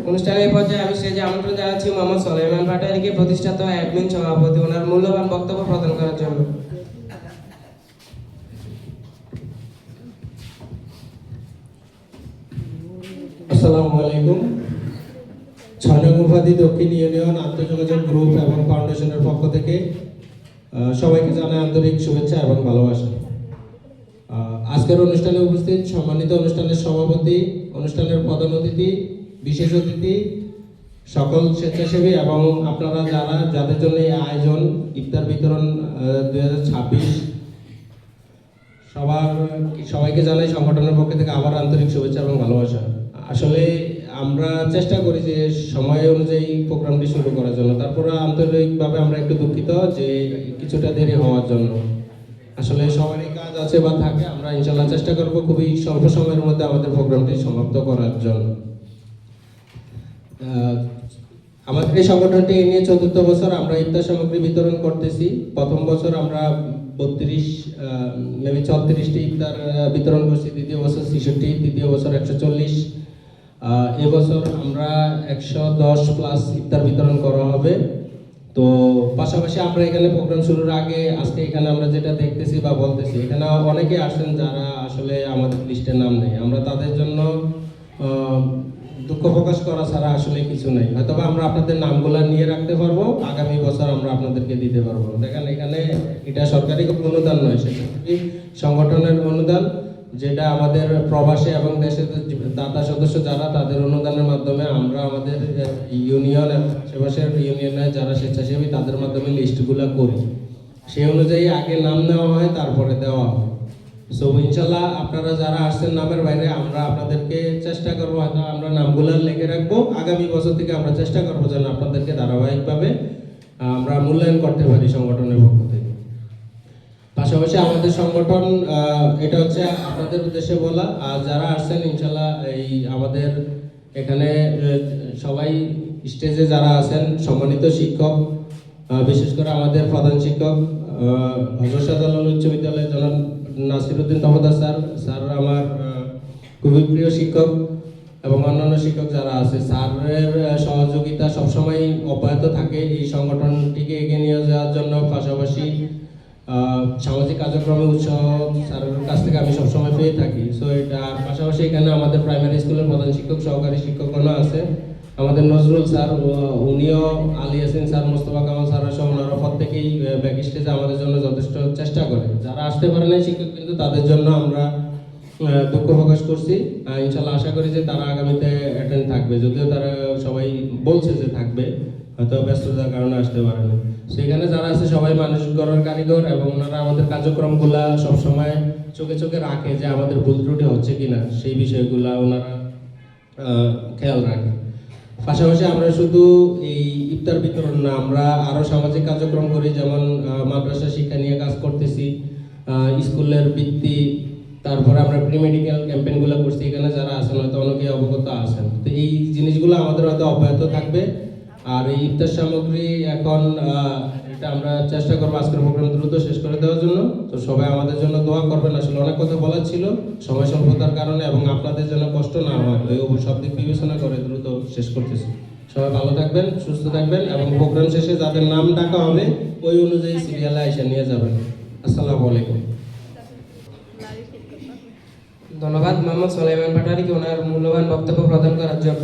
অনুষ্ঠানের পর্যায়ে আমি স্টেজে আমন্ত্রণ জানাচ্ছি মোহাম্মদ সোলাইমান পাটোয়ারীকে, প্রতিষ্ঠাতা অ্যাডমিন সভাপতি, ওনার মূল্যবান বক্তব্য প্রদান করার জন্য। আসসালামু আলাইকুম। 6 নং উপাধি দক্ষিণ ইউনিয়ন আন্তঃযোগাযোগ গ্রুপ এবং ফাউন্ডেশনের পক্ষ থেকে সবাইকে জানাই আন্তরিক শুভেচ্ছা এবং ভালোবাসা। আজকের অনুষ্ঠানে উপস্থিত সম্মানিত অনুষ্ঠানের সভাপতি, অনুষ্ঠানের প্রধান অতিথি, বিশেষ অতিথি, সকল স্বেচ্ছাসেবী এবং আপনারা যাদের জন্য এই আয়োজন ইফতার বিতরণ 2026, সবাইকে জানাই সংগঠনের পক্ষ থেকে আবার আন্তরিক শুভেচ্ছা এবং ভালোবাসা। আসলে আমরা চেষ্টা করি যে সময় অনুযায়ী প্রোগ্রামটি শুরু করার জন্য, তারপরে আন্তরিকভাবে আমরা একটু দুঃখিত যে কিছুটা দেরি হওয়ার জন্য। আসলে সবারই কাজ আছে বা থাকে, আমরা ইনশাল্লাহ চেষ্টা করব খুবই স্বল্প সময়ের মধ্যে আমাদের প্রোগ্রামটি সমাপ্ত করার জন্য। আমাদের এই সংগঠনটি এ নিয়ে 4র্থ বছর আমরা ইফতার সামগ্রী বিতরণ করতেছি। প্রথম বছর আমরা 34টি ইফতার বিতরণ করছি, দ্বিতীয় বছর 66, তৃতীয় বছর 140, এবছর আমরা 110+ ইফতার বিতরণ করা হবে। তো পাশাপাশি আমরা এখানে প্রোগ্রাম শুরুর আগে আজকে এখানে আমরা যেটা দেখতেছি বা বলতেছি, এখানে অনেকে আসেন যারা আসলে আমাদের লিস্টে নাম নেই। আমরা তাদের জন্য দুঃখ প্রকাশ করা ছাড়া আসলে কিছু নেই। হয়তো আমরা আপনাদের নামগুলা নিয়ে রাখতে পারবো, আগামী বছর আমরা আপনাদেরকে দিতে পারবো। দেখেন এখানে এটা সরকারি অনুদান নয়, সেটা সংগঠনের অনুদান, যেটা আমাদের প্রবাসী এবং দেশের দাতা সদস্য যারা, তাদের অনুদানের মাধ্যমে আমরা আমাদের ইউনিয়ন এবং আশেপাশের ইউনিয়নে যারা স্বেচ্ছাসেবী তাদের মাধ্যমে লিস্টগুলো করি। সেই অনুযায়ী আগে নাম নেওয়া হয়, তারপরে দেওয়া হয়। সো ইনশাল্লাহ আপনারা যারা আসছেন নামের বাইরে, আমরা আপনাদেরকে চেষ্টা করবো, হয়তো আমরা নামগুলো লিখে রাখবো। আগামী বছর থেকে আমরা চেষ্টা করবো যেন আপনাদেরকে ধারাবাহিকভাবে আমরা মূল্যায়ন করতে পারি সংগঠনের পক্ষ থেকে। পাশাপাশি আমাদের সংগঠন, এটা হচ্ছে আপনাদের উদ্দেশ্যে বলা, আর যারা আসছেন ইনশাল্লাহ এই আমাদের এখানে সবাই স্টেজে যারা আছেন, সম্মানিত শিক্ষক, বিশেষ করে আমাদের প্রধান শিক্ষক হযরত শাহজালাল উচ্চ বিদ্যালয়ের জনাব নাসিরউদ্দিন তফদার স্যার আমার খুবই প্রিয় শিক্ষক, এবং অন্যান্য শিক্ষক যারা আছে, স্যারের সহযোগিতা সবসময় অব্যাহত থাকে এই সংগঠনটিকে এগিয়ে নিয়ে যাওয়ার জন্য। পাশাপাশি সামাজিক কার্যক্রমে উৎসাহ স্যারের কাছ থেকে আমি সবসময় পেয়ে থাকি। সো এটা পাশাপাশি এখানে আমাদের প্রাইমারি স্কুলের প্রধান শিক্ষক, সহকারী শিক্ষকগণ আছে, আমাদের নজরুল স্যার, উনিও, আলী ইয়াসিন স্যার, মোস্তফা কামাল স্যার সহ ওনারা প্রত্যেকেই ব্যাক স্টেজে আমাদের জন্য যথেষ্ট চেষ্টা করে। যারা আসতে পারে না শিক্ষক, কিন্তু তাদের জন্য আমরা দুঃখ প্রকাশ করছি। ইনশাল্লাহ আশা করি যে তারা আগামীতে অ্যাটেন্ড থাকবে, যদিও তারা সবাই বলছে যে থাকবে, হয়তো ব্যস্ততার কারণে আসতে পারে না। সেখানে যারা আছে সবাই মানুষ গড়ার কারিগর, এবং ওনারা আমাদের কার্যক্রমগুলা সবসময় চোখে চোখে রাখে যে আমাদের ভুল ত্রুটি হচ্ছে কিনা, সেই বিষয়গুলা ওনারা খেয়াল রাখে। পাশাপাশি আমরা শুধু এই ইফতার বিতরণ না, আমরা আরও সামাজিক কার্যক্রম করি, যেমন মাদ্রাসা শিক্ষা নিয়ে কাজ করতেছি, স্কুলের বৃত্তি, তারপরে আমরা প্রি মেডিকেল ক্যাম্পেইনগুলো করছি। এখানে যারা আছেন হয়তো অনেকে অবগত আছেন, তো এই জিনিসগুলো আমাদের হয়তো অব্যাহত থাকবে। আর এই ইফতার সামগ্রী এখন এটা আমরা চেষ্টা করবো আজকের প্রোগ্রাম দ্রুত শেষ করে দেওয়ার জন্য। তো সবাই আমাদের জন্য দোয়া করবেন। আসলে অনেক কথা বলার ছিল, সময় স্বল্পতার কারণে, এবং আপনাদের জন্য কষ্ট না হয় ওই সব দিক বিবেচনা করে দ্রুত শেষ করতেছি। সবাই ভালো থাকবেন, সুস্থ থাকবেন, এবং প্রোগ্রাম শেষে যাদের নাম ডাকা হবে ওই অনুযায়ী সিরিয়ালে এসে নিয়ে যাবেন। আসসালামু আলাইকুম। ধন্যবাদ মোহাম্মদ সোলাইমান পাটোয়ারীকে ওনার মূল্যবান বক্তব্য প্রদান করার জন্য।